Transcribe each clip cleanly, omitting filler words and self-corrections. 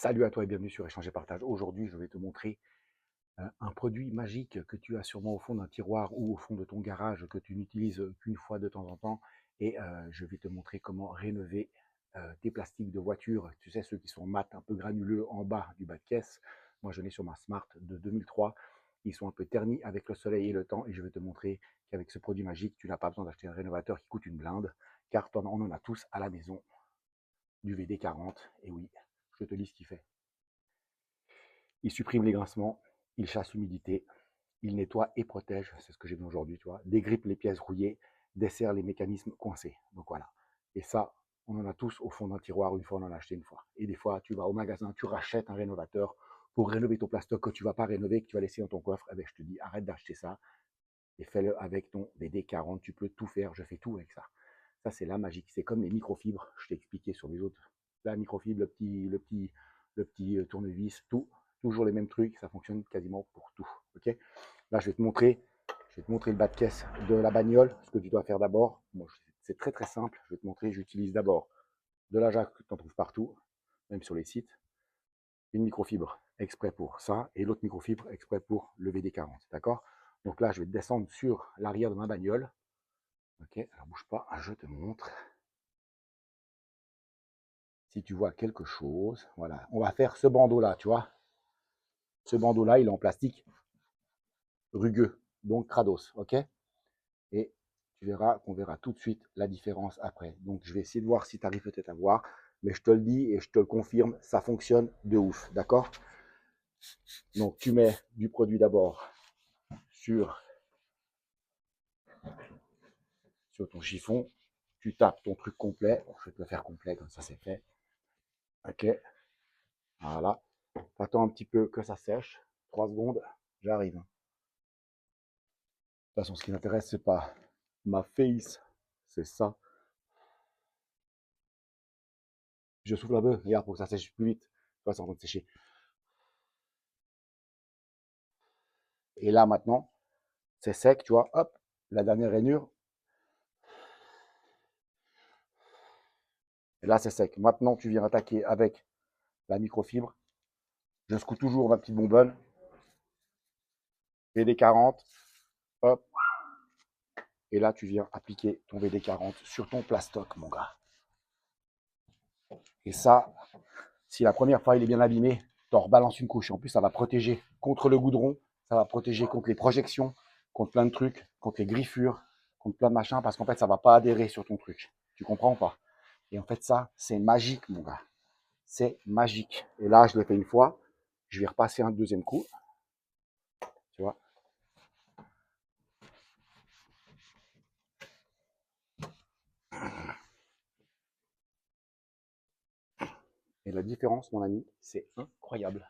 Salut à toi et bienvenue sur Échanger Partage. Aujourd'hui, je vais te montrer un produit magique que tu as sûrement au fond d'un tiroir ou au fond de ton garage que tu n'utilises qu'une fois de temps en temps. Et je vais te montrer comment rénover tes plastiques de voiture. Tu sais, ceux qui sont mat, un peu granuleux en bas du bas de caisse. Moi, je l'ai sur ma Smart de 2003. Ils sont un peu ternis avec le soleil et le temps. Et je vais te montrer qu'avec ce produit magique, tu n'as pas besoin d'acheter un rénovateur qui coûte une blinde. Car on en a tous à la maison du VD40. Et oui, je te lis ce qu'il fait. Il supprime les grincements, il chasse l'humidité, il nettoie et protège, c'est ce que j'ai vu aujourd'hui, tu vois, dégrippe les pièces rouillées, dessert les mécanismes coincés. Donc voilà. Et ça, on en a tous au fond d'un tiroir, une fois on en a acheté une fois. Et des fois, tu vas au magasin, tu rachètes un rénovateur pour rénover ton plastoc que tu ne vas pas rénover, que tu vas laisser dans ton coffre. Eh bien, je te dis, arrête d'acheter ça et fais-le avec ton VD40. Tu peux tout faire, je fais tout avec ça. Ça, c'est la magique. C'est comme les microfibres, je t'ai expliqué sur les autres. La microfibre, le petit tournevis, tout, toujours les mêmes trucs, ça fonctionne quasiment pour tout. Ok. Là, je vais te montrer le bas de caisse de la bagnole, ce que tu dois faire d'abord. Bon, c'est très très simple. Je vais te montrer, j'utilise d'abord de la jaque que tu en trouves partout, même sur les sites, une microfibre exprès pour ça, et l'autre microfibre exprès pour le VD40. D'accord. Donc là, je vais descendre sur l'arrière de ma bagnole. Ok, alors bouge pas, je te montre. Si tu vois quelque chose, voilà, on va faire ce bandeau-là, tu vois. Ce bandeau-là, il est en plastique rugueux, donc Krados, ok. Et tu verras qu'on verra tout de suite la différence après. Donc, je vais essayer de voir si tu arrives peut-être à voir, mais je te le dis et je te le confirme, ça fonctionne de ouf, d'accord. Donc, tu mets du produit d'abord sur, sur ton chiffon, tu tapes ton truc complet. Bon, je vais te le faire complet, comme ça c'est fait. Ok, voilà. Attends un petit peu que ça sèche. 3 secondes, j'arrive. De toute façon, ce qui m'intéresse, c'est pas ma face, c'est ça. Je souffle un peu, regarde, pour que ça sèche plus vite. Tu vois, c'est en train de sécher. Et là, maintenant, c'est sec, tu vois, hop, la dernière rainure. Et là, c'est sec. Maintenant, tu viens attaquer avec la microfibre. Je secoue toujours ma petite bonbonne. VD40, hop. Et là, tu viens appliquer ton VD40 sur ton plastoc, mon gars. Et ça, si la première fois il est bien abîmé, t'en rebalances une couche. En plus, ça va protéger contre le goudron, ça va protéger contre les projections, contre plein de trucs, contre les griffures, contre plein de machins, parce qu'en fait, ça va pas adhérer sur ton truc. Tu comprends ou pas? Et en fait, ça, c'est magique, mon gars. C'est magique. Et là, je l'ai fait une fois. Je vais repasser un deuxième coup. Tu vois? Et la différence, mon ami, c'est incroyable.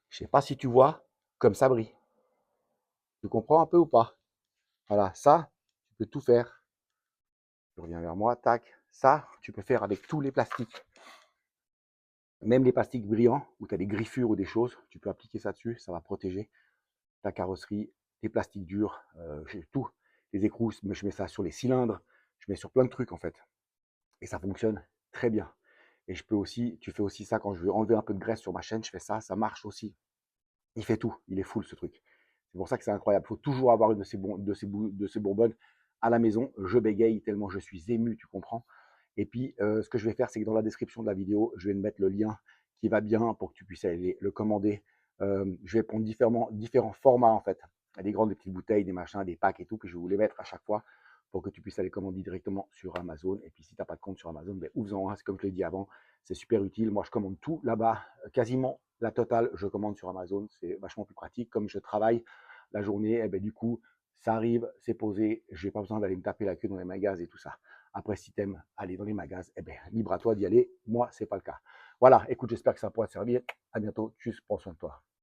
Je sais pas si tu vois comme ça brille. Tu comprends un peu ou pas? Voilà, ça, tu peux tout faire. Tu reviens vers moi, tac. Ça, tu peux faire avec tous les plastiques. Même les plastiques brillants, où tu as des griffures ou des choses, tu peux appliquer ça dessus, ça va protéger ta carrosserie, tes plastiques durs, tout. Les écrous, je mets ça sur les cylindres, je mets sur plein de trucs en fait. Et ça fonctionne très bien. Et je peux aussi, tu fais aussi ça quand je veux enlever un peu de graisse sur ma chaîne, je fais ça, ça marche aussi. Il fait tout, il est full ce truc. C'est pour ça que c'est incroyable. Il faut toujours avoir une de ces bonbonnes à la maison. Je bégaye tellement je suis ému, tu comprends. Et puis, ce que je vais faire, c'est que dans la description de la vidéo, je vais mettre le lien qui va bien pour que tu puisses aller le commander. Je vais prendre différents formats en fait. Des grandes, des petites bouteilles, des machins, des packs et tout, puis je vais vous les mettre à chaque fois pour que tu puisses aller commander directement sur Amazon. Et puis, si tu n'as pas de compte sur Amazon, ben, ouvre-en un. C'est comme je l'ai dit avant, c'est super utile. Moi, je commande tout là-bas, quasiment la totale, je commande sur Amazon. C'est vachement plus pratique. Comme je travaille la journée, et ben, du coup, ça arrive, c'est posé. Je n'ai pas besoin d'aller me taper la queue dans les magasins et tout ça. Après, si tu aimes aller dans les magasins, eh ben, libre à toi d'y aller. Moi, ce n'est pas le cas. Voilà, écoute, j'espère que ça pourra te servir. À bientôt. Tchuss, prends soin de toi.